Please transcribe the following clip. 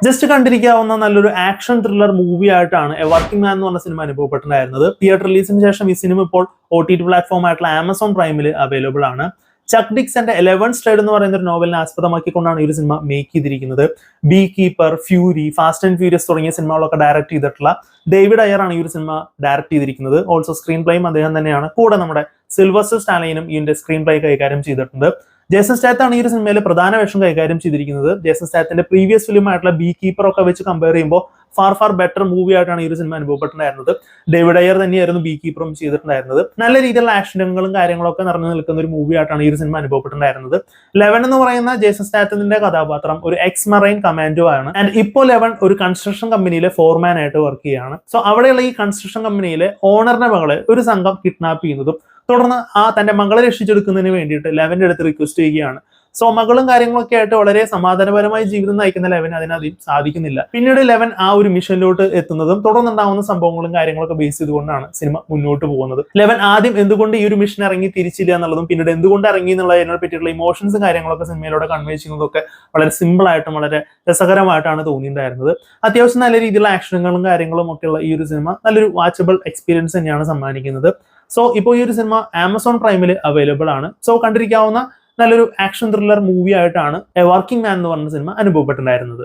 Just കണ്ടിരിക്കാവുന്ന നല്ലൊരു action thriller movie ആയിട്ടാണ് A working മാൻ എന്ന് പറഞ്ഞ സിനിമ അനുഭവപ്പെട്ടിട്ടുണ്ടായിരുന്നത്. തിയേറ്റർ റിലീസിന് ശേഷം ഈ സിനിമ ഇപ്പോൾ OTT പ്ലാറ്റ്ഫോം ആയിട്ടുള്ള ആമസോൺ പ്രൈമിൽ അവൈലബിൾ ആണ്. ചക്ക് ഡിക്സന്റെ 11 സ്ട്രൈഡ് എന്ന് പറയുന്ന ഒരു നോവലിനെ ആസ്പദമാക്കിക്കൊണ്ടാണ് ഈ ഒരു സിനിമ മേക്ക് ചെയ്തിരിക്കുന്നത്. Bee keeper, fury, fast and furious തുടങ്ങിയ സിനിമകളൊക്കെ ഡയറക്ട് ചെയ്തിട്ടുള്ള ഡേവിഡ് അയർ ആണ് ഈ ഒരു സിനിമ ഡയറക്ട് ചെയ്തിരിക്കുന്നത്. ഓൾസോ സ്ക്രീൻ പ്ലേയും അദ്ദേഹം തന്നെയാണ്. കൂടെ നമ്മുടെ സിൽവസ്റ്റർ സ്റ്റാലൈനും ഇതിന്റെ സ്ക്രീൻ പ്ലേ കൈകാര്യം ചെയ്തിട്ടുണ്ട്. ജേസൺ സ്റ്റാത്താണ് ഈ ഒരു സിനിമയിൽ പ്രധാന വേഷം കൈകാര്യം ചെയ്തിരിക്കുന്നത്. ജേസൺ സ്റ്റാത്തിന്റെ പ്രീവിയസ് ഫിലിം ആയിട്ടുള്ള ബീ കീപ്പർ ഒക്കെ വെച്ച് കമ്പയർ ചെയ്യുമ്പോൾ ഫാർ ബെറ്റർ മൂവി ആയിട്ടാണ് ഈ ഒരു സിനിമ അനുഭവപ്പെട്ടിട്ടുണ്ടായിരുന്നത്. ഡേവിഡ് അയർ തന്നെയായിരുന്നു ബീ കീപ്പറും ചെയ്തിട്ടുണ്ടായിരുന്നത്. നല്ല രീതിയിലുള്ള ആക്ഷനുകളും കാര്യങ്ങളൊക്കെ നിറഞ്ഞു നിൽക്കുന്ന ഒരു മൂവി ആയിട്ടാണ് ഈ ഒരു സിനിമ അനുഭവപ്പെട്ടിട്ടുണ്ടായിരുന്നത്. ലെവൻ എന്ന് പറയുന്ന ജേസൺ സ്റ്റാത്തിന്റെ കഥാപാത്രം ഒരു എക്സ് മറൈൻ കമാൻഡോ ആണ്. ആൻഡ് ഇപ്പോൾ ലെവൻ ഒരു കൺസ്ട്രക്ഷൻ കമ്പനിയിലെ ഫോർമാൻ ആയിട്ട് വർക്ക് ചെയ്യുകയാണ്. സോ അവിടെയുള്ള ഈ കൺസ്ട്രക്ഷൻ കമ്പനിയിലെ ഓണറിന്റെ മകളെ ഒരു സംഘം കിഡ്നാപ്പ് ചെയ്യുന്നതും തുടർന്ന് തന്റെ മകളെ രക്ഷിച്ചെടുക്കുന്നതിന് വേണ്ടിയിട്ട് ലെവന്റെ അടുത്ത് റിക്വസ്റ്റ് ചെയ്യുകയാണ്. സോ മകളും കാര്യങ്ങളൊക്കെ ആയിട്ട് വളരെ സമാധാനപരമായ ജീവിതം നയിക്കുന്ന ലെവൻ അതിനധികം സാധിക്കുന്നില്ല. പിന്നീട് ലെവൻ ആ ഒരു മിഷനിലോട്ട് എത്തുന്നതും തുടർന്നുണ്ടാവുന്ന സംഭവങ്ങളും കാര്യങ്ങളൊക്കെ ബേസ് ചെയ്തുകൊണ്ടാണ് സിനിമ മുന്നോട്ട് പോകുന്നത്. ലെവൻ ആദ്യം എന്തുകൊണ്ട് ഈ ഒരു മിഷൻ ഇറങ്ങി തിരിച്ചില്ല എന്നുള്ളതും പിന്നീട് എന്തുകൊണ്ട് ഇറങ്ങി എന്നുള്ളതിനെ പറ്റിയിട്ടുള്ള ഇമോഷൻസും കാര്യങ്ങളൊക്കെ സിനിമയിലൂടെ കൺവേ ചെയ്യുന്നതൊക്കെ വളരെ സിമ്പിൾ ആയിട്ടും വളരെ രസകരമായിട്ടാണ് തോന്നിയിട്ടുണ്ടായിരുന്നത്. അത്യാവശ്യം നല്ല രീതിയിലുള്ള ആക്ഷനുകളും കാര്യങ്ങളും ഒക്കെയുള്ള ഈ ഒരു സിനിമ നല്ലൊരു വാച്ചബിൾ എക്സ്പീരിയൻസ് തന്നെയാണ് സമ്മാനിക്കുന്നത്. സോ ഇപ്പോൾ ഈ ഒരു സിനിമ ആമസോൺ പ്രൈമിൽ അവൈലബിൾ ആണ്. സോ കണ്ടിരിക്കാവുന്ന നല്ലൊരു ആക്ഷൻ ത്രില്ലർ മൂവി ആയിട്ടാണ് എ വർക്കിംഗ് മാൻ എന്ന് പറഞ്ഞ സിനിമ അനുഭവപ്പെട്ടിട്ടുണ്ടായിരുന്നത്.